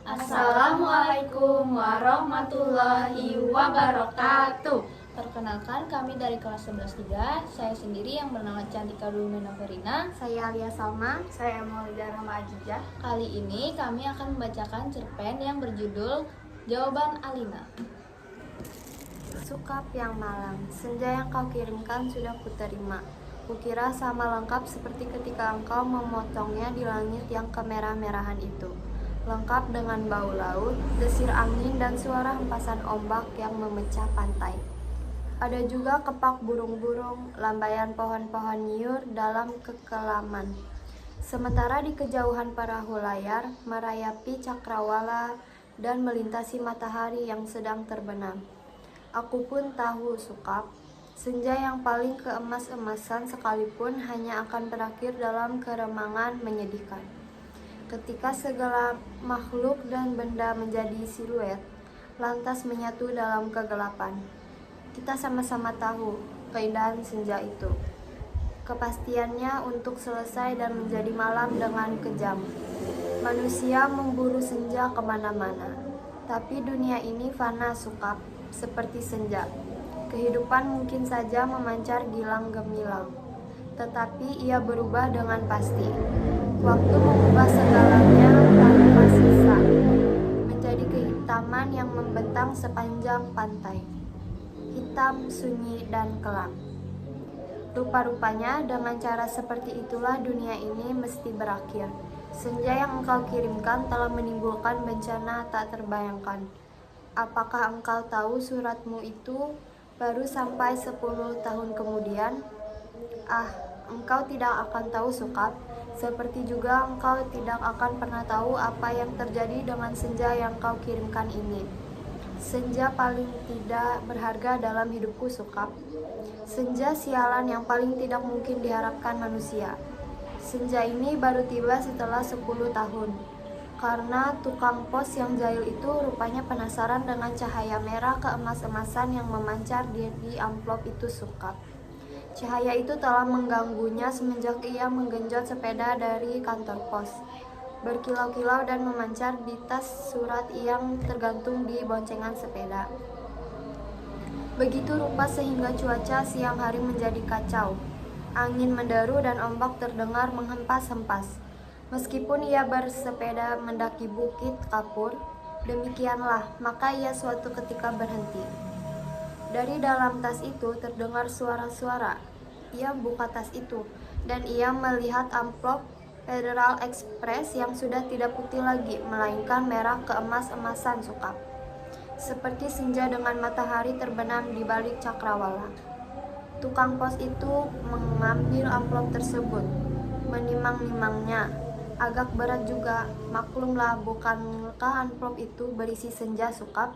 Assalamualaikum warahmatullahi wabarakatuh. Perkenalkan, kami dari kelas 11-3. Saya sendiri yang bernama Cantika Dulmena Verina. Saya Alia Salma. Saya Maulida Rahma Ajijah. Kali ini kami akan membacakan cerpen yang berjudul Jawaban Alina. Sukap yang malang, senja yang kau kirimkan sudah kuterima. Kukira sama lengkap seperti ketika engkau memotongnya di langit yang kemerah-merahan itu. Lengkap dengan bau laut, desir angin, dan suara hempasan ombak yang memecah pantai. Ada juga kepak burung-burung, lambaian pohon-pohon nyiur dalam kekelaman. Sementara di kejauhan perahu layar merayapi cakrawala dan melintasi matahari yang sedang terbenam. Aku pun tahu, Sukap, senja yang paling keemas-emasan sekalipun hanya akan berakhir dalam keremangan menyedihkan. Ketika segala makhluk dan benda menjadi siluet, lantas menyatu dalam kegelapan. Kita sama-sama tahu keindahan senja itu. Kepastiannya untuk selesai dan menjadi malam dengan kejam. Manusia memburu senja kemana-mana. Tapi dunia ini fana, Sukap, seperti senja. Kehidupan mungkin saja memancar gilang gemilang, tetapi ia berubah dengan pasti. Waktu mengubah segalanya tanpa sisa, menjadi kehitaman yang membentang sepanjang pantai. Hitam, sunyi, dan kelam. Rupa-rupanya dengan cara seperti itulah dunia ini mesti berakhir. Senja yang engkau kirimkan telah menimbulkan bencana tak terbayangkan. Apakah engkau tahu suratmu itu baru sampai 10 tahun kemudian? Engkau tidak akan tahu, Sukap. Seperti juga engkau tidak akan pernah tahu apa yang terjadi dengan senja yang kau kirimkan ini. Senja paling tidak berharga dalam hidupku, Sukap. Senja sialan yang paling tidak mungkin diharapkan manusia. Senja ini baru tiba setelah 10 tahun. Karena tukang pos yang jahil itu rupanya penasaran dengan cahaya merah keemas-emasan yang memancar di amplop itu, Sukap. Cahaya itu telah mengganggunya semenjak ia menggenjot sepeda dari kantor pos. Berkilau-kilau dan memancar di tas surat yang tergantung di boncengan sepeda. Begitu rupa sehingga cuaca siang hari menjadi kacau. Angin menderu dan ombak terdengar menghempas-hempas. Meskipun ia bersepeda mendaki bukit kapur, demikianlah, maka ia suatu ketika berhenti. Dari dalam tas itu terdengar suara-suara. Ia buka tas itu, dan ia melihat amplop Federal Express yang sudah tidak putih lagi, melainkan merah keemas-emasan, Sukap. Seperti senja dengan matahari terbenam di balik cakrawala. Tukang pos itu mengambil amplop tersebut, menimang-nimangnya. Agak berat juga, maklumlah, bukankah amplop itu berisi senja, Sukap?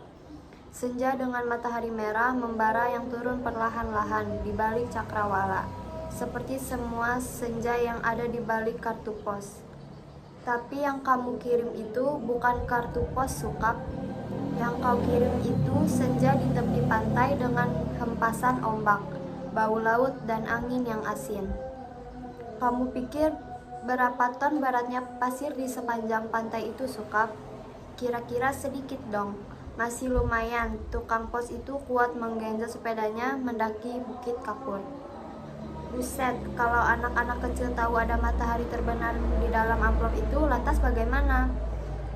Senja dengan matahari merah membara yang turun perlahan-lahan di balik cakrawala, seperti semua senja yang ada di balik kartu pos. Tapi yang kamu kirim itu bukan kartu pos, Sukap. Yang kau kirim itu senja di tepi pantai dengan hempasan ombak, bau laut, dan angin yang asin. Kamu pikir berapa ton beratnya pasir di sepanjang pantai itu, Sukap? Kira-kira sedikit dong. Masih lumayan, tukang pos itu kuat menggenjot sepedanya mendaki bukit kapur. Buset, kalau anak-anak kecil tahu ada matahari terbenam di dalam amplop itu, lantas bagaimana?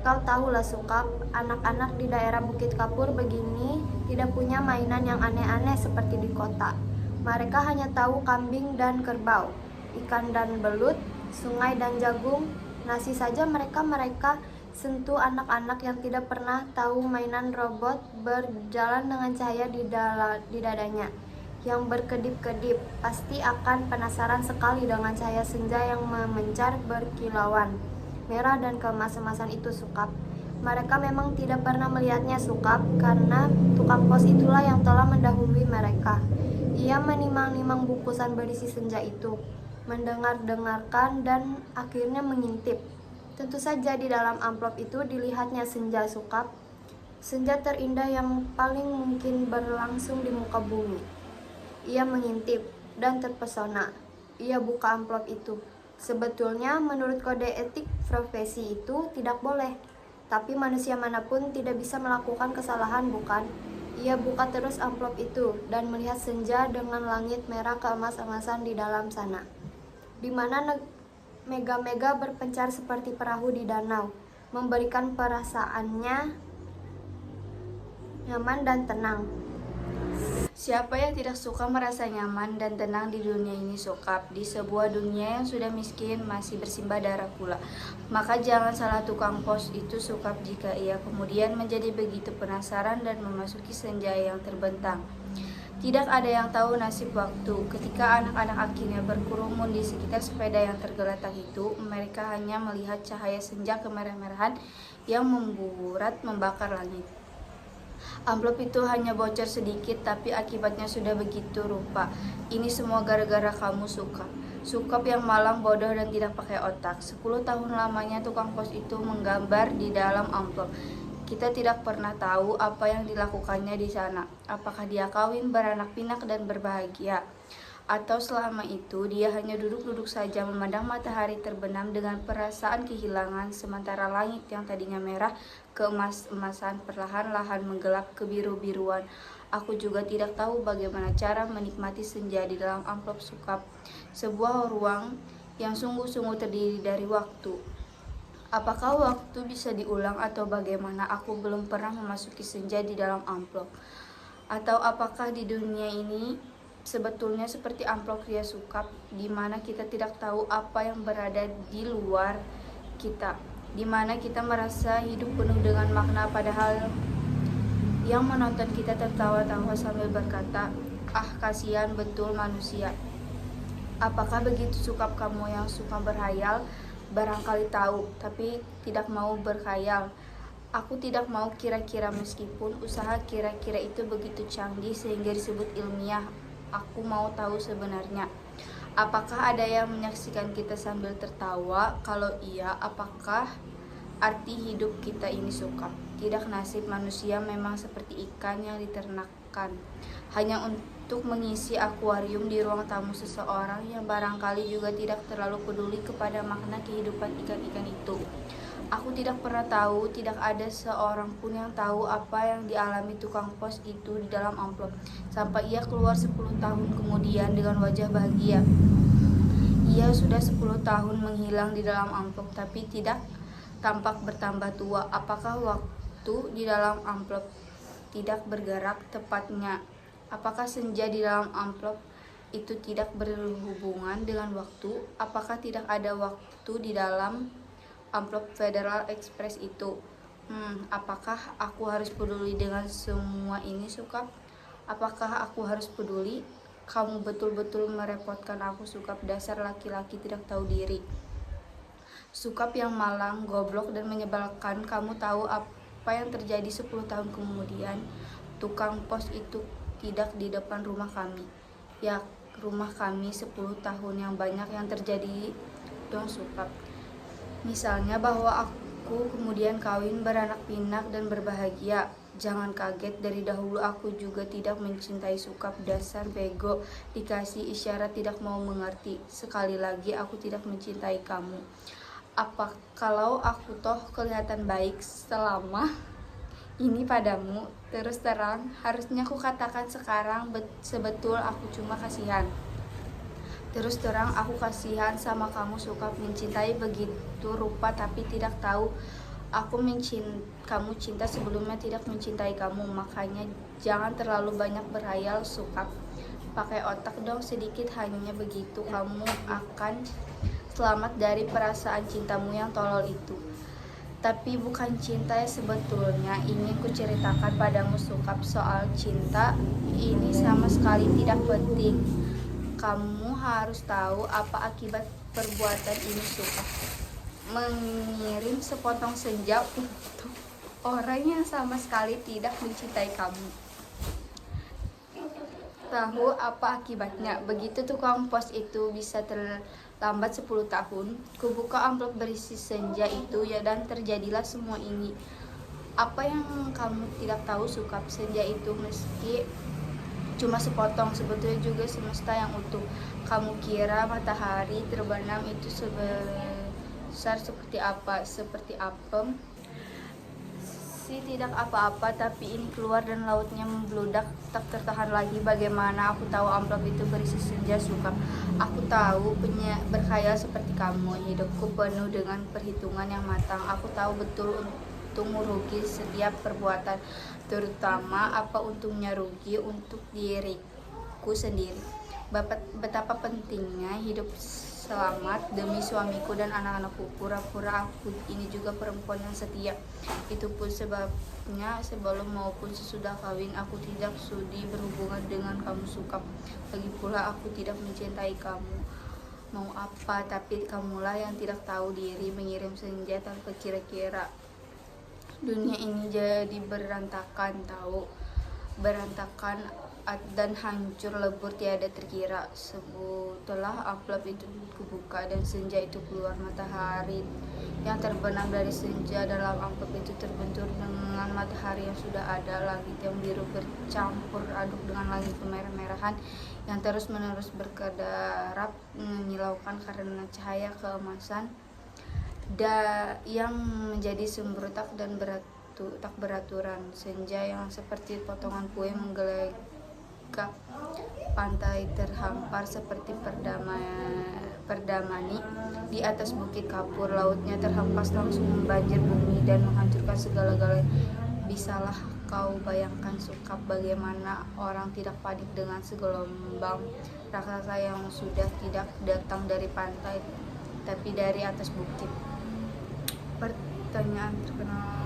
Kau tahulah, Sukap, anak-anak di daerah Bukit Kapur begini tidak punya mainan yang aneh-aneh seperti di kota. Mereka hanya tahu kambing dan kerbau, ikan dan belut, sungai dan jagung. Nasi saja mereka sentuh. Anak-anak yang tidak pernah tahu mainan robot berjalan dengan cahaya di dadanya yang berkedip-kedip pasti akan penasaran sekali dengan cahaya senja yang memancar berkilauan merah dan keemas-emasan itu, Sukap. Mereka memang tidak pernah melihatnya, Sukap, karena tukang pos itulah yang telah mendahului mereka. Ia menimang-nimang bungkusan berisi senja itu, mendengar-dengarkan, dan akhirnya mengintip. Tentu saja di dalam amplop itu dilihatnya senja Sukap, senja terindah yang paling mungkin berlangsung di muka bumi. Ia mengintip dan terpesona. Ia buka amplop itu. Sebetulnya menurut kode etik profesi itu tidak boleh, tapi manusia manapun tidak bisa melakukan kesalahan, bukan? Ia buka terus amplop itu dan melihat senja dengan langit merah keemas-emasan di dalam sana, di mana mega-mega berpencar seperti perahu di danau, memberikan perasaannya nyaman dan tenang. Siapa yang tidak suka merasa nyaman dan tenang di dunia ini, Sukap? Di sebuah dunia yang sudah miskin, masih bersimbah darah pula. Maka jangan salah tukang pos itu, Sukap, jika ia kemudian menjadi begitu penasaran dan memasuki senja yang terbentang. Tidak ada yang tahu nasib waktu. Ketika anak-anak akhirnya berkerumun di sekitar sepeda yang tergeletak itu, mereka hanya melihat cahaya senja kemerah-merahan yang memburat membakar langit. Amplop itu hanya bocor sedikit, tapi akibatnya sudah begitu rupa. Ini semua gara-gara kamu, Sukap. Sukap yang malang, bodoh, dan tidak pakai otak. 10 tahun lamanya tukang pos itu menggambar di dalam amplop. Kita tidak pernah tahu apa yang dilakukannya di sana. Apakah dia kawin, beranak pinak, dan berbahagia? Atau selama itu dia hanya duduk-duduk saja memandang matahari terbenam dengan perasaan kehilangan, sementara langit yang tadinya merah keemas-emasan perlahan-lahan menggelap kebiru-biruan. Aku juga tidak tahu bagaimana cara menikmati senja di dalam amplop, Sukap. Sebuah ruang yang sungguh-sungguh terdiri dari waktu. Apakah waktu bisa diulang atau bagaimana? Aku belum pernah memasuki senja di dalam amplop. Atau apakah di dunia ini sebetulnya seperti amplop ria, Sukap, di mana kita tidak tahu apa yang berada di luar kita, di mana kita merasa hidup penuh dengan makna, padahal yang menonton kita tertawa-tawa sambil berkata, "Ah, kasihan betul manusia." Apakah begitu, Sukap, kamu yang suka berhayal? Barangkali tahu, tapi tidak mau berkhayal. Aku tidak mau kira-kira, meskipun usaha kira-kira itu begitu canggih sehingga disebut ilmiah. Aku mau tahu sebenarnya. Apakah ada yang menyaksikan kita sambil tertawa? Kalau iya, apakah arti hidup kita ini, Sukap? Tidak, nasib manusia memang seperti ikan yang diternakkan hanya untuk mengisi akuarium di ruang tamu seseorang yang barangkali juga tidak terlalu peduli kepada makna kehidupan ikan-ikan itu. Aku tidak pernah tahu, tidak ada seorang pun yang tahu apa yang dialami tukang pos itu di dalam amplop, sampai ia keluar 10 tahun kemudian dengan wajah bahagia. Ia sudah 10 tahun menghilang di dalam amplop, tapi tidak tampak bertambah tua. Apakah waktu di dalam amplop tidak bergerak? Tepatnya, apakah senja di dalam amplop itu tidak berhubungan dengan waktu? Apakah tidak ada waktu di dalam amplop Federal Express itu? Apakah aku harus peduli dengan semua ini, Sukap? Apakah aku harus peduli? Kamu betul-betul merepotkan aku, Sukap. Dasar laki-laki tidak tahu diri. Sukap yang malang, goblok, dan menyebalkan. Kamu tahu apa yang terjadi 10 tahun kemudian? Tukang pos itu tidak di depan rumah kami. Ya, rumah kami 10 tahun yang banyak yang terjadi dong, Sukap. Misalnya bahwa aku kemudian kawin, beranak pinak, dan berbahagia. Jangan kaget, dari dahulu aku juga tidak mencintai, Sukap. Dasar bego, dikasih isyarat tidak mau mengerti. Sekali lagi, aku tidak mencintai kamu. Apa kalau aku toh kelihatan baik selama ini padamu? Terus terang, harusnya aku katakan sekarang, sebetul aku cuma kasihan. Terus terang, aku kasihan sama kamu, Sukap. Mencintai begitu rupa tapi tidak tahu aku kamu cinta sebelumnya tidak mencintai kamu. Makanya jangan terlalu banyak berhayal, Sukap. Pakai otak dong sedikit, hanya begitu kamu akan selamat dari perasaan cintamu yang tolol itu. Tapi bukan cinta yang sebetulnya ingin kuceritakan padamu, Sukap. Soal cinta ini sama sekali tidak penting. Kamu harus tahu apa akibat perbuatan ini, Sukap. Mengirim sepotong senja untuk orang yang sama sekali tidak mencintai kamu. Tahu apa akibatnya? Begitu tukang pos itu bisa lambat 10 tahun. Kubuka amplop berisi senja itu ya, dan terjadilah semua ini. Apa yang kamu tidak tahu, Sukap? Senja itu meski cuma sepotong, sebetulnya juga semesta yang utuh. Kamu kira matahari terbenam itu sebesar seperti apa? Seperti apem? Si tidak apa-apa, tapi ini keluar dan lautnya membludak tak tertahan lagi. Bagaimana aku tahu amplop itu berisi senja, Suka? Aku tahu berkhayal seperti kamu. Hidupku penuh dengan perhitungan yang matang. Aku tahu betul untung rugi setiap perbuatan, terutama apa untungnya rugi untuk diriku sendiri. Betapa pentingnya hidup selamat demi suamiku dan anak-anakku. Pura-pura aku ini juga perempuan yang setia. Itu pun sebabnya sebelum maupun sesudah kawin aku tidak sudi berhubungan dengan kamu, Sukap. Lagi pula aku tidak mencintai kamu. Mau apa, tapi kamulah yang tidak tahu diri, mengirim senja tanpa kira-kira. Dunia ini jadi berantakan, tahu? Berantakan dan hancur lebur tiada terkira. Setelah amplop itu kubuka dan senja itu keluar, matahari yang terbenam dari senja dalam amplop itu terbentur dengan matahari yang sudah ada. Langit yang biru bercampur aduk dengan langit kemerah-merahan yang terus-menerus berkedarap menyilaukan karena cahaya keemasan yang menjadi semberotak dan tak beraturan. Senja yang seperti potongan kue menggelegak pantai terhampar seperti perdamani di atas bukit kapur. Lautnya terhempas langsung membanjir bumi dan menghancurkan segala-galanya. Bisalah kau bayangkan, Sukap, bagaimana orang tidak panik dengan segelombang raksasa yang sudah tidak datang dari pantai tapi dari atas bukit. Pertanyaan terkenal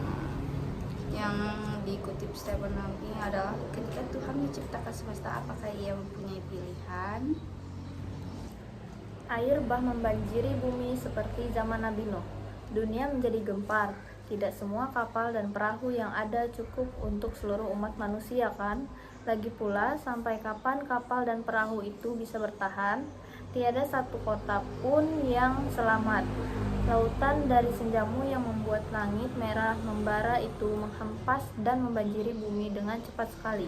yang dikutip Stephen Hawking adalah, ketika Tuhan menciptakan semesta, apakah ia mempunyai pilihan? Air bah membanjiri bumi seperti zaman Nabi Nuh. Dunia menjadi gempar. Tidak semua kapal dan perahu yang ada cukup untuk seluruh umat manusia, kan? Lagi pula, sampai kapan kapal dan perahu itu bisa bertahan? Tiada satu kota pun yang selamat. Lautan dari senjamu yang membuat langit merah membara itu menghempas dan membanjiri bumi dengan cepat sekali.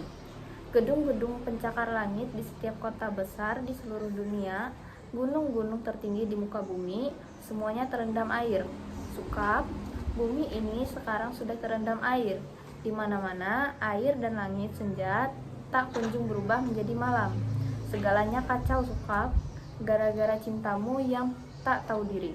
Gedung-gedung pencakar langit di setiap kota besar di seluruh dunia, gunung-gunung tertinggi di muka bumi, semuanya terendam air. Sukap, bumi ini sekarang sudah terendam air. Di mana-mana air dan langit senja tak kunjung berubah menjadi malam. Segalanya kacau, Sukap, gara-gara cintamu yang tak tahu diri.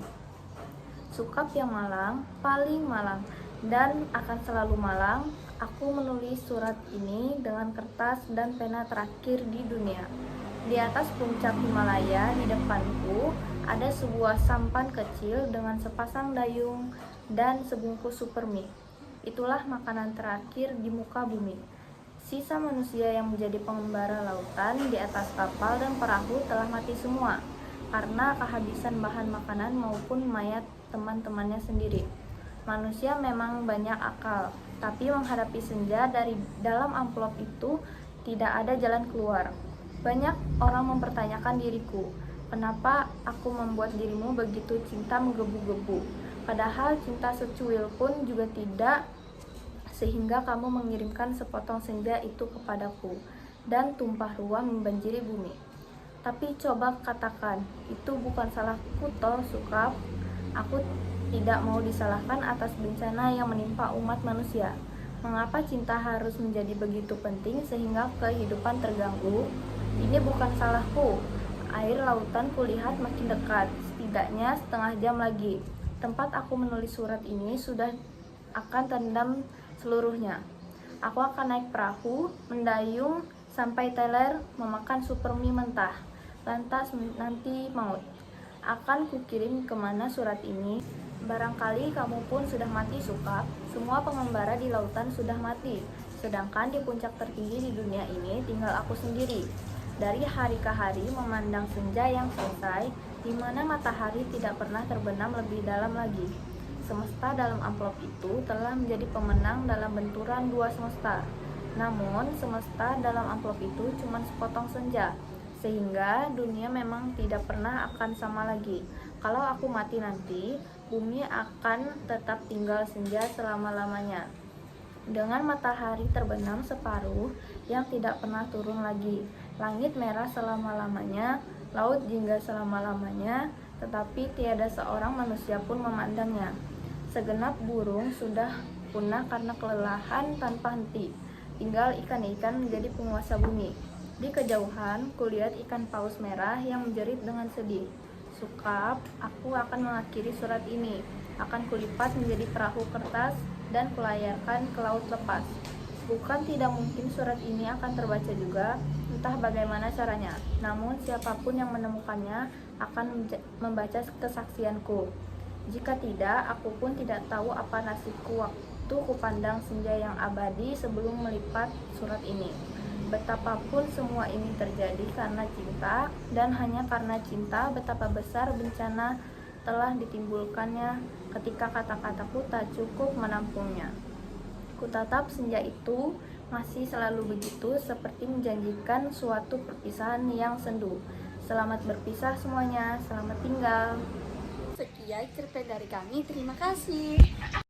Sukap yang malang, paling malang, dan akan selalu malang. Aku menulis surat ini dengan kertas dan pena terakhir di dunia. Di atas puncak Himalaya di depanku ada sebuah sampan kecil dengan sepasang dayung dan sebungkus supermie. Itulah makanan terakhir di muka bumi. Sisa manusia yang menjadi pengembara lautan di atas kapal dan perahu telah mati semua karena kehabisan bahan makanan maupun mayat teman-temannya sendiri. Manusia memang banyak akal, tapi menghadapi senja dari dalam amplop itu tidak ada jalan keluar. Banyak orang mempertanyakan diriku, kenapa aku membuat dirimu begitu cinta menggebu-gebu, padahal cinta secuil pun juga tidak, sehingga kamu mengirimkan sepotong senja itu kepadaku dan tumpah ruah membanjiri bumi. Tapi coba katakan, itu bukan salahku toh, Sukap. Aku tidak mau disalahkan atas bencana yang menimpa umat manusia. Mengapa cinta harus menjadi begitu penting sehingga kehidupan terganggu? Ini bukan salahku. Air lautan kulihat makin dekat, setidaknya setengah jam lagi. Tempat aku menulis surat ini sudah akan terendam seluruhnya. Aku akan naik perahu, mendayung sampai teler, memakan supermie mentah. Lantas nanti maut. Akan kukirim kemana surat ini? Barangkali kamu pun sudah mati, Sukap. Semua pengembara di lautan sudah mati. Sedangkan di puncak tertinggi di dunia ini tinggal aku sendiri. Dari hari ke hari memandang senja yang selesai, di mana matahari tidak pernah terbenam lebih dalam lagi. Semesta dalam amplop itu telah menjadi pemenang dalam benturan dua semesta. Namun semesta dalam amplop itu cuma sepotong senja. sehingga dunia memang tidak pernah akan sama lagi. Kalau aku mati nanti, bumi akan tetap tinggal senja selama-lamanya, dengan matahari terbenam separuh yang tidak pernah turun lagi, langit merah selama-lamanya, laut jingga selama-lamanya, tetapi tiada seorang manusia pun memandangnya. Segenap burung sudah punah karena kelelahan tanpa henti, tinggal ikan-ikan menjadi penguasa bumi. Di kejauhan, kulihat ikan paus merah yang menjerit dengan sedih. Sukap, aku akan mengakhiri surat ini, akan kulipat menjadi perahu kertas dan kulayarkan ke laut lepas. Bukan tidak mungkin surat ini akan terbaca juga, entah bagaimana caranya. Namun siapapun yang menemukannya akan membaca kesaksianku. Jika tidak, aku pun tidak tahu apa nasibku waktu kupandang senja yang abadi sebelum melipat surat ini. Betapapun semua ini terjadi karena cinta, dan hanya karena cinta betapa besar bencana telah ditimbulkannya ketika kata-kataku tak cukup menampungnya. Kutatap senja itu masih selalu begitu, seperti menjanjikan suatu perpisahan yang sendu. Selamat berpisah semuanya, selamat tinggal. Sekian cerita dari kami, terima kasih.